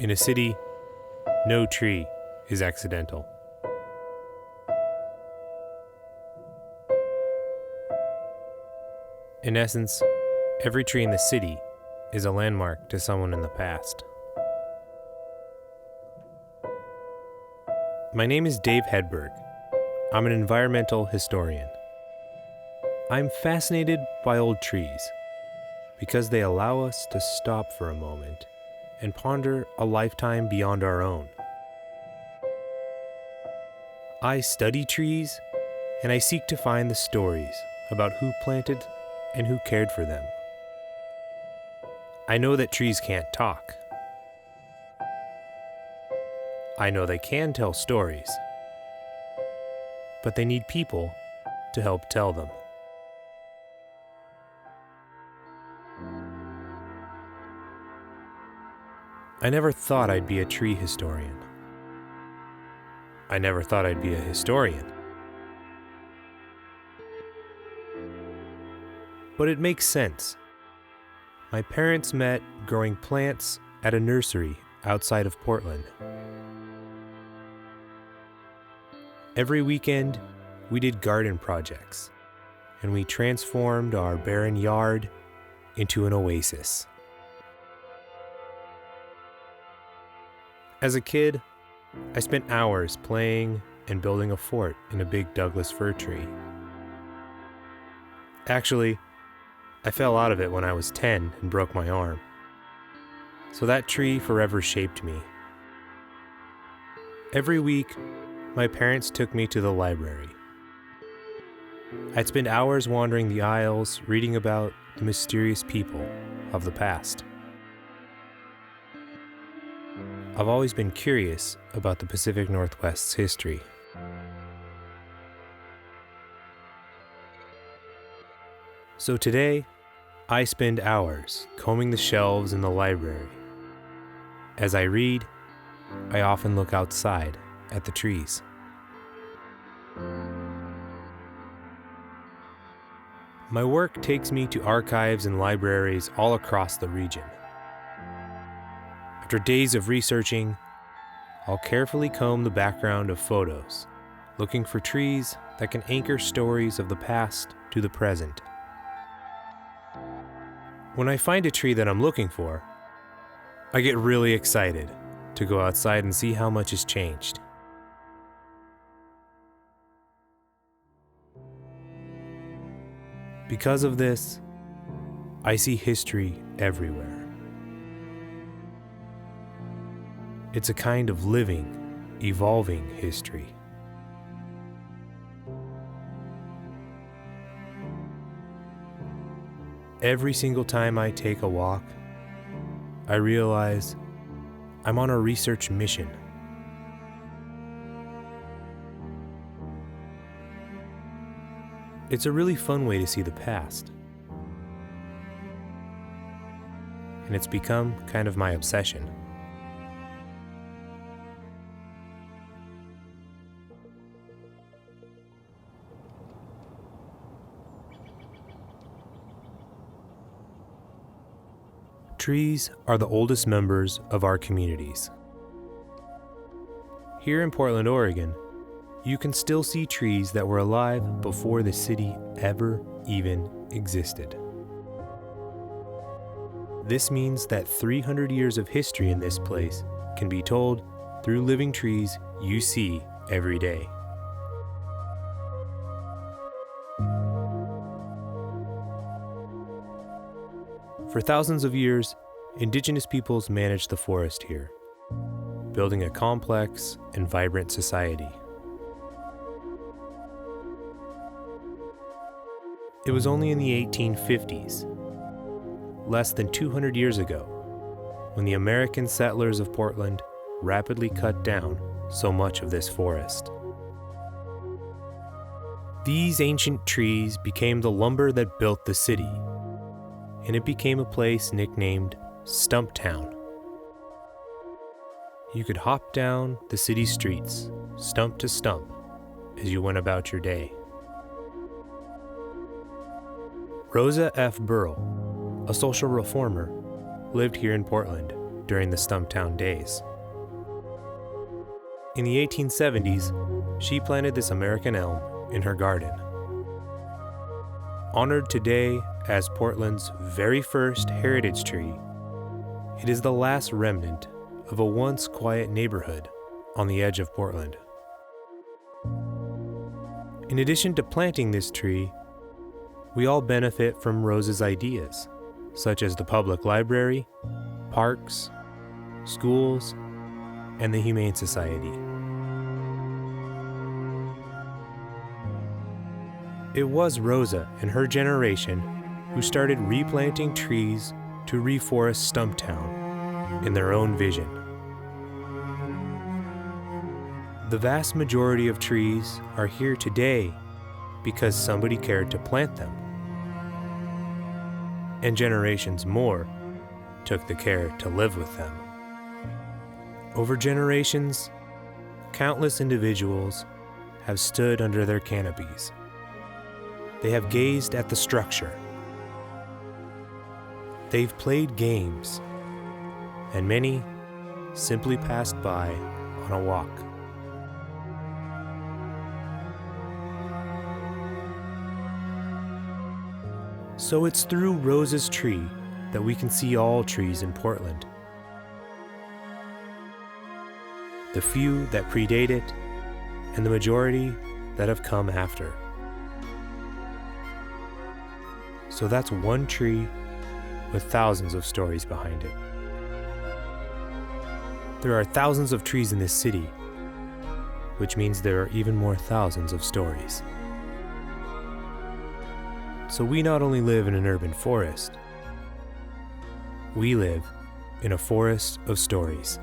In a city, no tree is accidental. In essence, every tree in the city is a landmark to someone in the past. My name is Dave Hedberg. I'm an environmental historian. I'm fascinated by old trees because they allow us to stop for a moment and ponder a lifetime beyond our own. I study trees and I seek to find the stories about who planted and who cared for them. I know that trees can't talk. I know they can tell stories, but they need people to help tell them. I never thought I'd be a tree historian. I never thought I'd be a historian. But it makes sense. My parents met growing plants at a nursery outside of Portland. Every weekend, we did garden projects, and we transformed our barren yard into an oasis. As a kid, I spent hours playing and building a fort in a big Douglas fir tree. Actually, I fell out of it when I was 10 and broke my arm. So that tree forever shaped me. Every week, my parents took me to the library. I'd spend hours wandering the aisles, reading about the mysterious people of the past. I've always been curious about the Pacific Northwest's history. So today, I spend hours combing the shelves in the library. As I read, I often look outside at the trees. My work takes me to archives and libraries all across the region. After days of researching, I'll carefully comb the background of photos, looking for trees that can anchor stories of the past to the present. When I find a tree that I'm looking for, I get really excited to go outside and see how much has changed. Because of this, I see history everywhere. It's a kind of living, evolving history. Every single time I take a walk, I realize I'm on a research mission. It's a really fun way to see the past. And it's become kind of my obsession. Trees are the oldest members of our communities. Here in Portland, Oregon, you can still see trees that were alive before the city ever even existed. This means that 300 years of history in this place can be told through living trees you see every day. For thousands of years, indigenous peoples managed the forest here, building a complex and vibrant society. It was only in the 1850s, less than 200 years ago, when the American settlers of Portland rapidly cut down so much of this forest. These ancient trees became the lumber that built the city, and it became a place nicknamed Stumptown. You could hop down the city streets, stump to stump, as you went about your day. Rosa F. Burrell, a social reformer, lived here in Portland during the Stumptown days. In the 1870s, she planted this American elm in her garden. Honored today as Portland's very first heritage tree, it is the last remnant of a once quiet neighborhood on the edge of Portland. In addition to planting this tree, we all benefit from Rosa's ideas, such as the public library, parks, schools, and the Humane Society. It was Rosa and her generation who started replanting trees to reforest Stumptown in their own vision. The vast majority of trees are here today because somebody cared to plant them, and generations more took the care to live with them. Over generations, countless individuals have stood under their canopies. They have gazed at the structure. They've played games, and many simply passed by on a walk. So it's through Rosa's tree that we can see all trees in Portland. The few that predate it, and the majority that have come after. So that's one tree with thousands of stories behind it. There are thousands of trees in this city, which means there are even more thousands of stories. So we not only live in an urban forest, we live in a forest of stories.